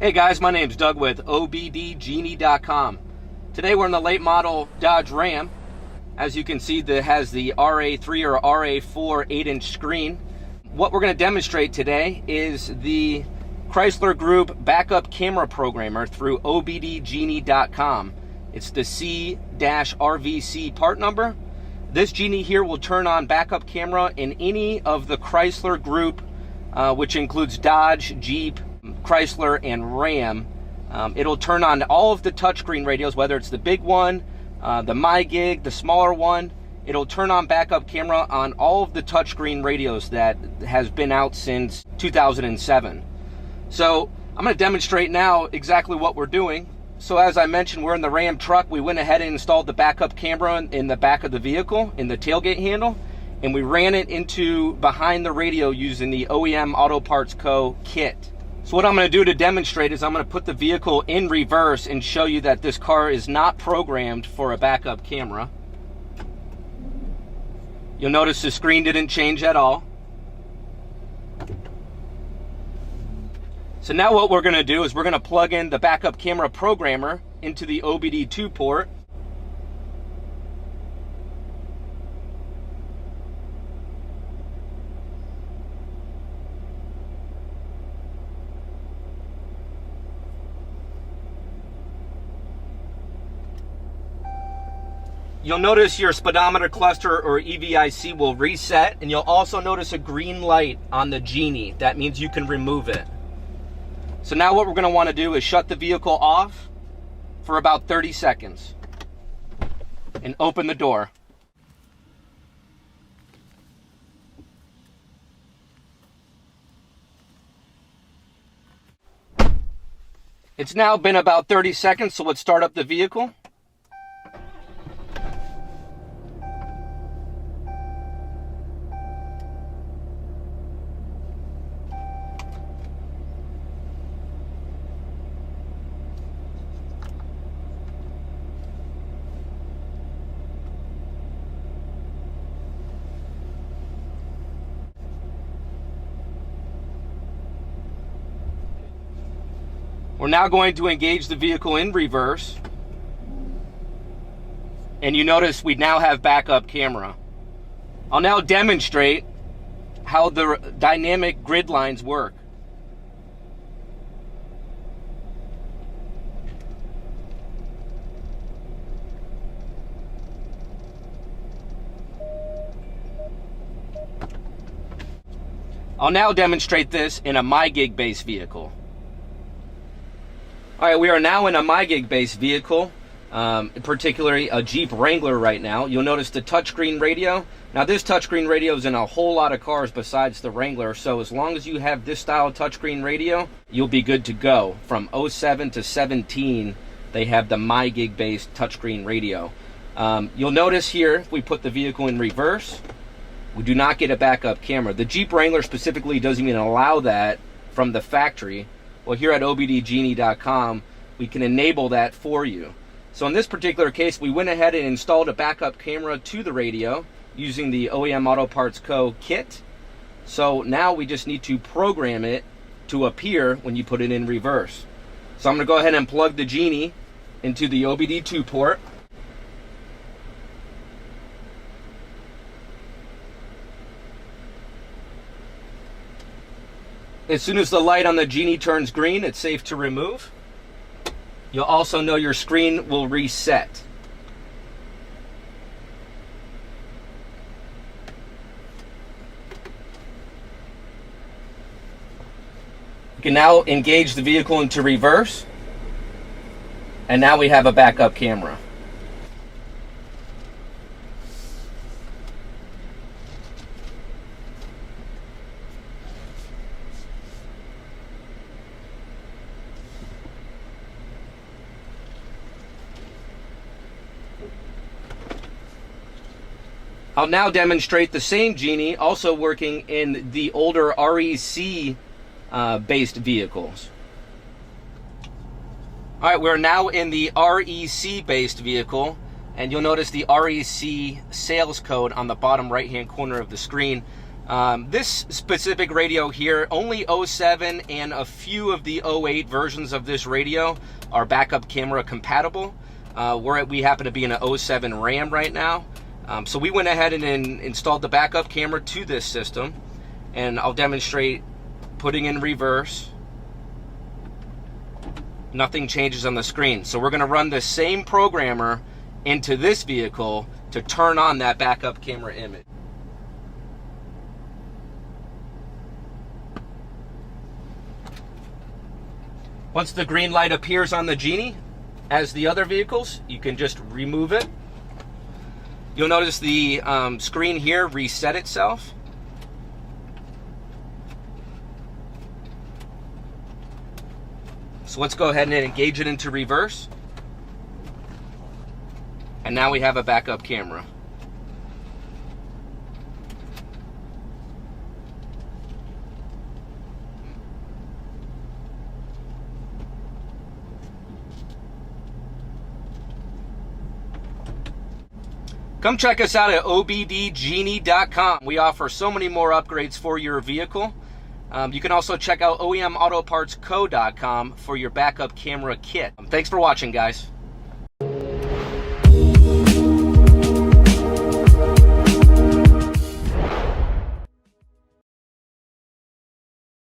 Hey guys, my name's Doug with OBDGenie.com. Today we're in the late model Dodge Ram. As you can see, that has the RA3 or RA4 8-inch screen. What we're going to demonstrate today is the Chrysler Group backup camera programmer through OBDGenie.com. It's the C-RVC part number. This Genie here will turn on backup camera in any of the Chrysler Group, which includes Dodge, Jeep, Chrysler, and Ram. It'll turn on all of the touchscreen radios, whether it's the big one, the MyGig, the smaller one. It'll turn on backup camera on all of the touchscreen radios that has been out since 2007. So I'm going to demonstrate now exactly what we're doing. So as I mentioned, we're in the Ram truck. We went ahead and installed the backup camera in the back of the vehicle, in the tailgate handle, and we ran it into behind the radio using the OEM Auto Parts Co. kit. So what I'm going to do to demonstrate is I'm going to put the vehicle in reverse and show you that this car is not programmed for a backup camera. You'll notice the screen didn't change at all. So now what we're going to do is we're going to plug in the backup camera programmer into the OBD2 port. You'll notice your speedometer cluster or EVIC will reset, and you'll also notice a green light on the Genie. That means you can remove it. So now what we're going to want to do is shut the vehicle off for about 30 seconds and open the door. It's now been about 30 seconds, so let's start up the vehicle. We're now going to engage the vehicle in reverse. And you notice we now have backup camera. I'll now demonstrate how the dynamic grid lines work. I'll now demonstrate this in a MyGig based vehicle. All right, we are now in a MyGig based vehicle, particularly a Jeep Wrangler right now. You'll notice the touchscreen radio. Now this touchscreen radio is in a whole lot of cars besides the Wrangler, so as long as you have this style touchscreen radio, you'll be good to go. From 07 to 17, they have the MyGig based touchscreen radio. You'll notice here, if we put the vehicle in reverse, we do not get a backup camera. The Jeep Wrangler specifically doesn't even allow that from the factory. Well, here at OBDGenie.com, we can enable that for you. So in this particular case, we went ahead and installed a backup camera to the radio using the OEM Auto Parts Co. kit. So now we just need to program it to appear when you put it in reverse. So I'm going to go ahead and plug the Genie into the OBD2 port. As soon as the light on the Genie turns green, it's safe to remove. You'll also know your screen will reset. You can now engage the vehicle into reverse, and now we have a backup camera. I'll now demonstrate the same Genie also working in the older REC based vehicles. All right, we're now in the REC based vehicle, and you'll notice the REC sales code on the bottom right hand corner of the screen. This specific radio here, only 07 and a few of the 08 versions of this radio are backup camera compatible. We happen to be in an 07 Ram right now. So we went ahead and installed the backup camera to this system, and I'll demonstrate putting in reverse. Nothing changes on the screen. So we're going to run the same programmer into this vehicle to turn on that backup camera image. Once the green light appears on the Genie, as the other vehicles, you can just remove it. You'll notice the screen here reset itself. So let's go ahead and engage it into reverse. And now we have a backup camera. Come check us out at OBDGenie.com. We offer so many more upgrades for your vehicle. You can also check out OEMAutopartsCo.com for your backup camera kit. Thanks for watching, guys.